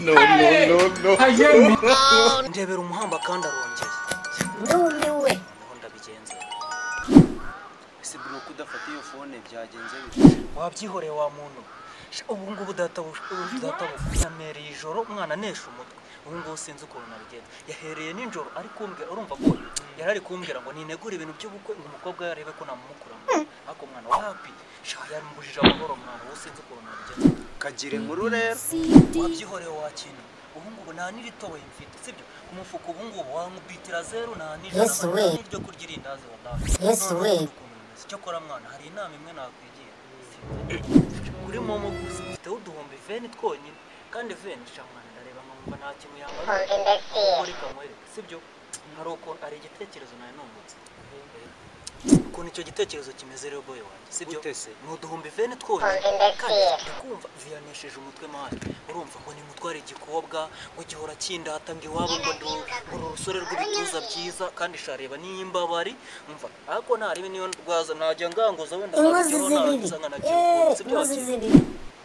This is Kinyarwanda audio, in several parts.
No, no. Ndebera umuhamba kandi arongeye. Ndumiwe. Ndabigenza. Ese bro kudafata iyo phone byagenze Wabyihoreye wa muntu. Ubu ngubu data yamereye ijoro umwana nesha umutwe. Ubu ngubu sinzi uko nabigenza. Yahereye ninjoro ari kumbwira urumva ko yarari kumbwira ngo ninegura ibintu by'ubukwe ngo umukobwa yarebe ko namukuramo. Ako mwana wapi? Yambujije amahoro mwana ubu sinzi uko nabigenza. kagire nkuru rero Wabyihoreye wakintu. Ubu ngubu nta niritowe mfite sibyo umufuko ubu ngubu wamubitira zero nta niryo kurya irindazi wadaha. Yesu we. Cyo kora mwana hari inama imwe nakwigiye. Kuri momo gusa ufite uduhombe veni twonyine kandi veni shamwana ndareba nkumva nta kintu yamara. Muri kamwe sibyo hari uko ari igitekerezo nayo nungutse. Ukuntu icyo gitekerezo kimeze rero boye wanjye sibyo n'uduhombe veni twonyine kandi ndakumva viyanesheje umutwe mahari urumva ngo ni mutware igikobwa ngo gihora kindata ngo iwabo ngo urusore rw'ibituza byiza kandi shareba n'imbabari umva ariko ntarebe niyo rwaza najya nganguza wenda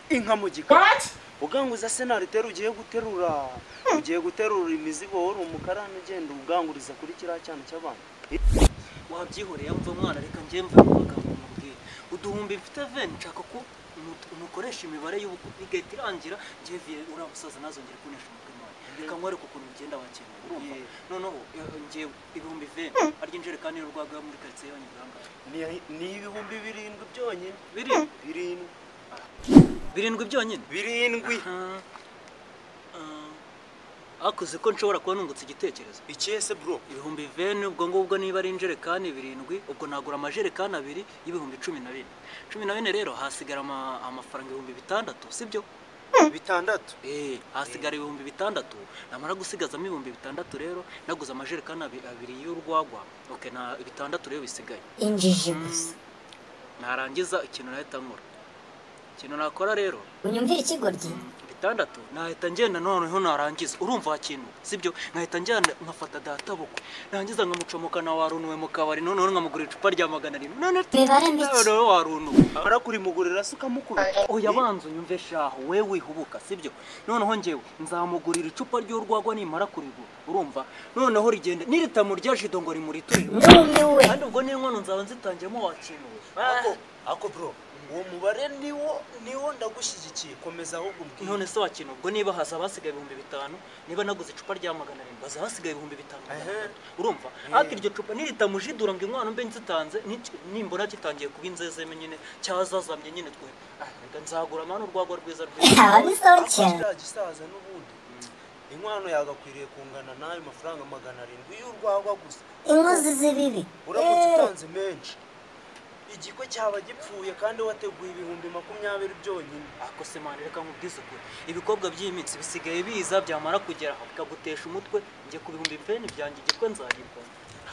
inka mu gikari uganguza senari tero ugiye guterura imizigo wori umukarani ugenda uganguriza kuri kiriya cyane cy'abantu wabyihoreye mva mwana reka njye mva amagambo mubwiye uduhumbi mfite veni nshaka ko umukoresha imibare y'ubukwe igahita irangira njye viye uriya musaza nazongera kunesha umutwe mwana reka nkwereke ukuntu bigenda wakina urumva noneho njye ibihumbi veni arya injerekani y'urwaga muri karitsiye yanyu bwangahe ni ibihumbi 7 byonyine 7 byonyine 7 akuze ko nshobora kuba nungutse igitekerezo ikese bro ibihumbi 20 ubwo ngubwo niba ari injerekani 7 ubwo nagura amajerekani 2 y'ibihumbi 12 rero hasigara amafaranga 6,000 sibyo 6 hasigara 6,000 namara gusigazamo 6,000 rero naguze amajerekani 2 y'urwagwa okay na 6 rero bisigaye injiji gusa narangiza ikintu nahita nkora ikintu nakora rero unyumvira ikigoryi 6 nahita ngenda noneho narangiza urumva kintu sibyo nkahita njyana nkafata data bukwe narangiza nkamucomoka na warunuwe mu kabari noneho nkamugurira icupa rya 700 none bibare miki warunuwe arakurimugurira suka mukubita oya banzu nyumve shaho wewe wihubuka sibyo noneho njyewe nzamugurira icupa ry'urwagwa nimara kurigura urumva noneho rigende niritamu rya jido ngo rimuriturire ndumiwe kandi ubwo n'inkono nzawe nzitangemo wakintu ako bro uwo mubare niwo ndagushyigikiye komeza ahubwo mbwiye none se wakintu ubwo niba haza basigaye 5,000 niba naguze icupa rya 700 baza basigaye 5,000 urumva ariko iryo cupa niritamujidura ngo inkwano mbe nzitanze nimbona kitangiye kuba inzezeme nyine cyazazamye nyine twe reka nzagura mano urwagwa rwiza gisaza n'ubundi inkwano yagakwiriye kungana nayo mafaranga 700 y'urwagwa gusa inkozi z'ibibi uramutse utanze menshi igikwe cyaba gipfuye kandi wateguye ibihumbi 20 byonyine ako se mane reka nkubwize ko ibikobwa by'iminsi bisigaye biza byamara kugera bikagutesha umutwe ngiye ku bihumbi 20 byanjye igikwe nzagirwa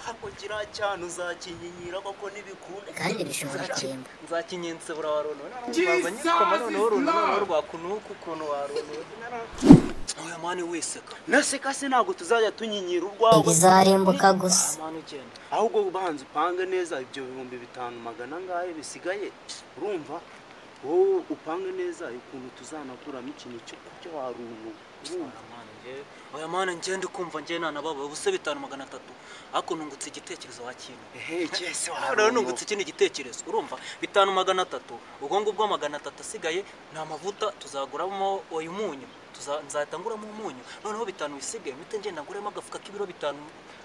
ako gira cyane uzakinyinyira koko nibikunda kandi bishobora kugenda nzakinyense burawarono bazanye koma noneho runo rwakunuku kono warono oya mane wiseka naseka se ntago tuzajya tunyinyira urwawe bizarimbuka gusa mane ugenda ahubwo ubanze upange neza ibyo 5,000 ngahe bisigaye urumva wowe upange neza ukuntu tuzanakuramo ikintu cyo kurya waruntu oya mane ngende kumva ngiye nanababa ubuse 5,300 ako nungutse igitekerezo wakintu cyese rero nungutse ikindi gitekerezo urumva 5,300 ubwo ngubwo 300 asigaye nta mavuta tuzaguramo uyu munyu nzatanguramo umunyu noneho 5 bisigaye mpite ngenda nguremo agafuka k'ibiro 5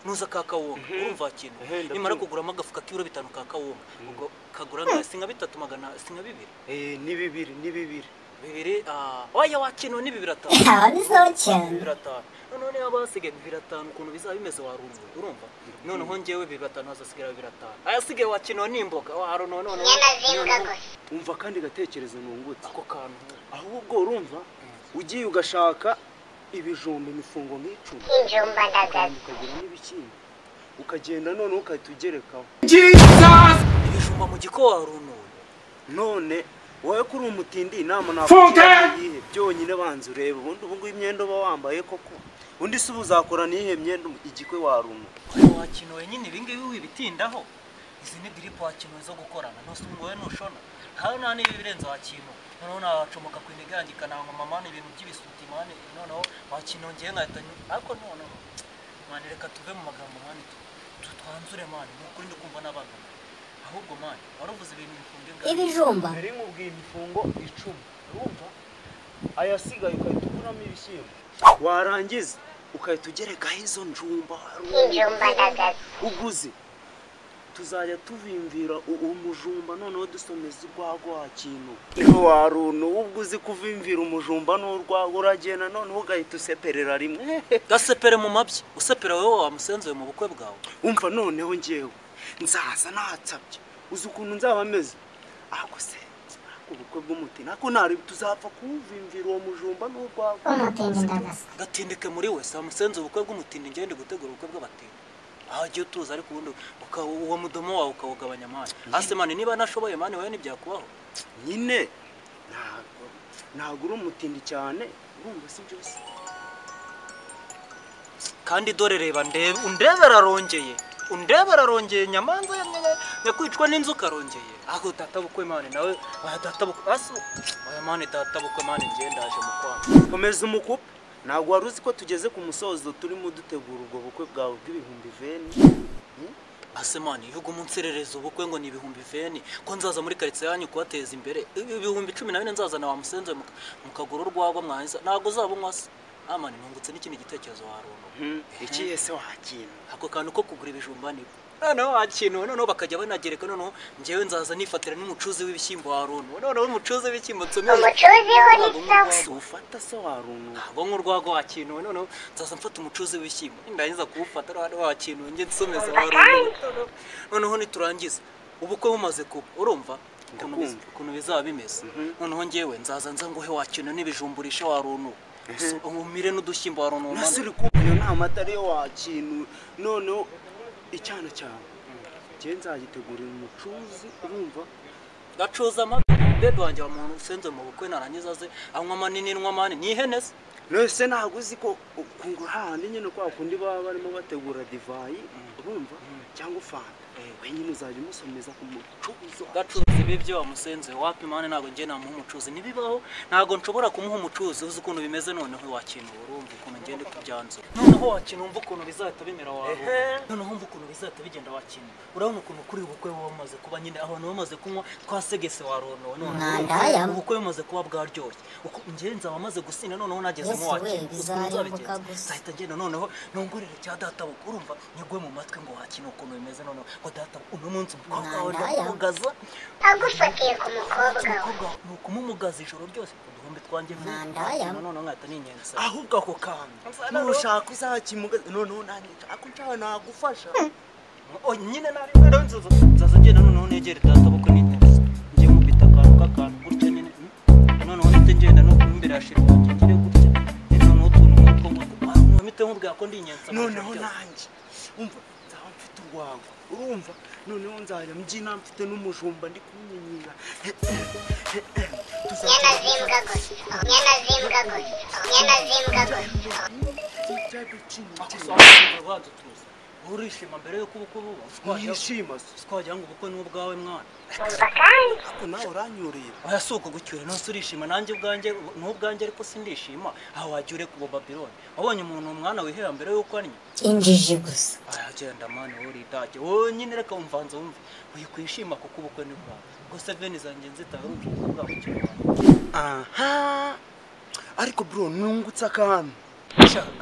nuza kakawonga urumva kintu nimara kuguramo agafuka k'ibiro 5 kakawonga ubwo kagura ngasinga 300 singa 2 ni bibiri oya wakintu ni 2,500 ni so cyane 2,500 none abasigaye 2,500 ukuntu bizaba bimeze warunze urumva noneho ngewe 2,500 hazasigara 2,500 ayasigaye wakintu n'imboga waro none umva kandi gatekerezo nungutse ako kantu ahubwo urumva ugiye ugashaka ibijumba imifungo nk'icumi injumba ndagaza ukagira n'ibikindi ukagenda none ukatugerekaho ibijumba mu giko warunuwe none wowe kuri umutindi inama nakugira yihe byonyine banze urebe ubundi imyenda uba wambaye koko undi se uzakora nihe myenda igikwe warunuwe wakintu wenyine ibingibi wibitindaho izi ni drip wakinwe zo gukorana no sungowe nushona hawe nani ibirenze wakinwe noneho nacomoka ku inigangika na mama ibintu by'ibisuti mane noneho wakinongeye nkahita ariko noneho mane reka tuve mu magambo mane twanzure mane n'ukuri ndi kumva n'abantu ahubwo mane waruvuze ibintu bifunge ibijumba mbere nkubwiye imifungo 10 urumva ayasigaye ukahita ukuramo ibishyimbo warangiza ukahita ugerekaho izo njumba uguze tuzajya tuvimvira umujumba noneho dusomeza urwagwa kintu iyo waruntu uguze kuvimvira umujumba n'urwagwa uragenda noneho ugahita useperera rimwe gasepere mu mabyi usepera wowe wamusenze mu bukwe bwawe umva noneho ngewe nzaza natsabye uzi ukuntu nzaba ameze ako se ubukwe bw'umuti nako nari tuzapfa kuvimvira uwo mujumba n'urwagwa gatindike muri we samusenze ubukwe bw'umutindi ngende gutegura ubukwe bw'abatindi agiye tuza ariko ubundi uwo mudomo wawe ukawugabanya mani hase mani niba nashoboye mani wewe nibyakubaho nyine ntabwo uri umutindi cyane urumva si byose kandi dore reba undebera arongeye nyamanza yakwicwa n'inzuka arongeye aho databukwe mani nawe databukwe asu oya mani databukwe mani ngendaje mu kwana komeza umukupe ntabwo wari uzi ko tugeze ku musozo turimo dutegura ubwo bukwe bwawe bw'ibihumbi 20 ase mani yugo munserereza ubukwe ngo ni ibihumbi 20 ko nzaza muri quartier yanyu kubateza imbere ibihumbi 14 nzazana wa musenze mukagura urwagwa mwanza ntabwo zabunywa se amani nungutse n'ikindi gitekerezo waruno iki yese wakintu ako kantu ko kugura ibijumba ni noneho wakintu noneho bakajya banagereka noneho ngewe nzaza nifatira n'umucuzi w'ibishyimbo waruno noneho umucuzi w'ibishyimbo nsomye umucuzi ufata se waruno ntabwo nk'urwagwa wakintu noneho nzaza mfata umucuzi w'ibishyimbo ndayiza kuwufata noneho wakintu nge nsomeza waruno noneho niturangiza ubukwe bumaze kuba urumva ukuntu bizaba bimeze noneho ngewe nzaza nza nguhe wakintu n'ibijumburisha waruno umumire n'udushyimbo waruno nasuri kubiyo nta matari yo wakintu noneho icyana cyawe nge nzagitegurira umucuzi urumva gacuza amata bebe wanjye wa muntu usenze mu bukwe narangiza aze anywa manini nywa mani ni ihene se nese ntabwo uzi ko kungura handi nyine kwa kundi baba barimo bategura divayi urumva cyangwa fanta wenyine uzajya umusomeza ku mucuzi gacuza ibi byo wamusenze wapi mane ntabwo ngiye namuha umucuzi nibibaho ntabwo nshobora kumuha umucuzi uzi ukuntu bimeze noneho wakintu urumva ukuntu ngende kubyanzu noneho wakintu umva ukuntu bizahita bimera wawe noneho umva ukuntu bizahita bigenda wakintu urabona ukuntu kuri ubukwe bamaze kuba nyine abantu bamaze kunywa twasegese warono noneho ubukwe bamaze kuba bwaryoshye uko ngenza wamaze gusinda noneho nagezemo wakintu zahita ngenda noneho nongorere cya data urumva nyigwe mu matwi ngo wakintu ukuntu bimeze noneho ngo data uno munsi umukobwa wawe ndamugaza agufatiye ku mukobwa nukumumugaza ijoro ryose uduhumbi twanjye noneho nkahita ninyenza ahubwo ako kantu nushaka uzakimugaza noneho nanjye ako nshaka nagufasha nyine nari nzaza ngenda noneho negere data bukwe ninyenza ngiye mubita akantu k'akantu gutya nyine noneho nite ngenda no imbere ya shiri wanjye ngire gutya noneho utuntu nk'utwo mpite nkubwira ko ndinyenza noneho nanjye umva nzaba mfite urwagwa urumva noneho nzajya mbyina mfite n'umujumba ndi kumwenyura urishima mbere yuko ubukwe buba yishima twagira ngo ubukwe n'ubwawe mwana ako nawe uranyuriye oya si uko gucyura nose urishima nanjye ubwanjye n'ubwanjye ariko sindishima aho wajya ure ku Babylon wabonye umuntu umwana wihera mbere yuko anywa injiji gusa agenda mani wowe uridage wowe nyine reka umvanze wumve uyikwishima kuko ubukwe ni bwawe ubwo 7 zanjye nzitaye urubyiruko bwawe cyane aha ariko bro nungutse akantu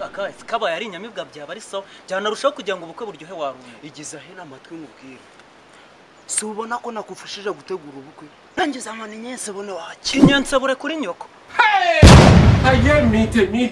akazi kabaye ari inyamibwa byaba ari sawa byanarushaho kugira ngo ubukwe buryohe warumye igize ahe n'amatwi mubwira si ubona ko nakufashije gutegura ubukwe nanjye zamana inyense bone waki inyense bure kuri nyoko Aye, meet me,